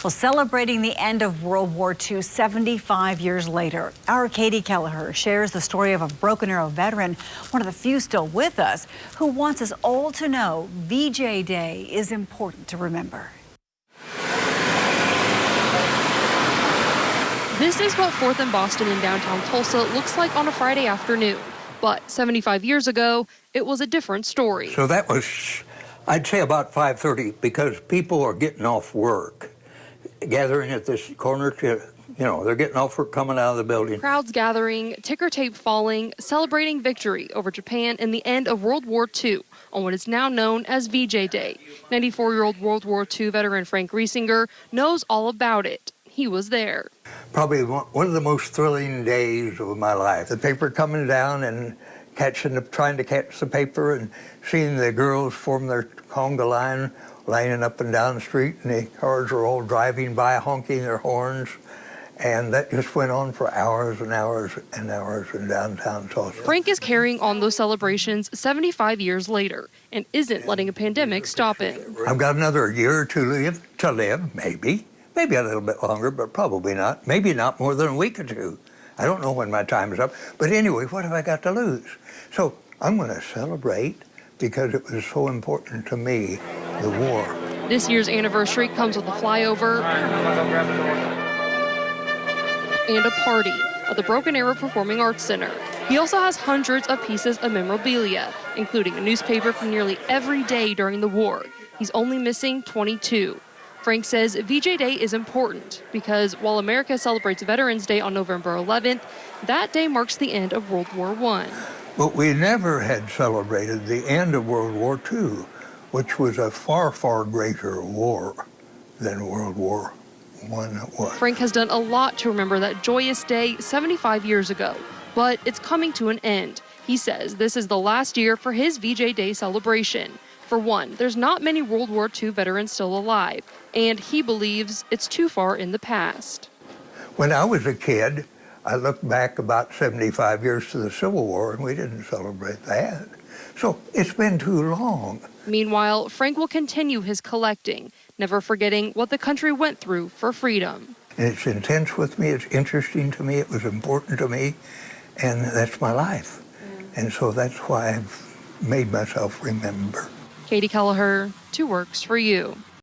Well, celebrating the end of World War II 75 years later, our Katie Kelleher shares the story of a Broken Arrow veteran, one of the few still with us, who wants us all to know VJ Day is important to remember. This is what 4th and Boston in downtown Tulsa looks like on a Friday afternoon. But 75 years ago, it was a different story. So that was, I'd say about 5:30, because people are getting off work, gathering at this corner to, they're getting off work, coming out of the building. Crowds gathering, ticker tape falling, celebrating victory over Japan in the end of World War II on what is now known as VJ Day. 94-year-old World War II veteran Frank Riesinger knows all about it. He was there. Probably one of the most thrilling days of my life. The paper coming down and trying to catch the paper and seeing the girls form their conga line, lining up and down the street, and the cars are all driving by, honking their horns. And that just went on for hours and hours and hours in downtown Tulsa. Frank is carrying on those celebrations 75 years later and isn't letting a pandemic stop him. I've got another year or two to live, maybe. Maybe a little bit longer, but probably not. Maybe not more than a week or two. I don't know when my time is up. But anyway, what have I got to lose? So I'm going to celebrate because it was so important to me, the war. This year's anniversary comes with a flyover and a party at the Broken Arrow Performing Arts Center. He also has hundreds of pieces of memorabilia, including a newspaper from nearly every day during the war. He's only missing 22. Frank says VJ Day is important because while America celebrates Veterans Day on November 11th, that day marks the end of World War I. But we never had celebrated the end of World War II, which was a far, far greater war than World War I was. Frank has done a lot to remember that joyous day 75 years ago, but it's coming to an end. He says this is the last year for his VJ Day celebration. For one, there's not many World War II veterans still alive, and he believes it's too far in the past. When I was a kid, I looked back about 75 years to the Civil War, and we didn't celebrate that. So it's been too long. Meanwhile, Frank will continue his collecting, never forgetting what the country went through for freedom. And it's intense with me, it's interesting to me, it was important to me, and that's my life. And so that's why I've made myself remember. Katie Kelleher, 2 Works for You.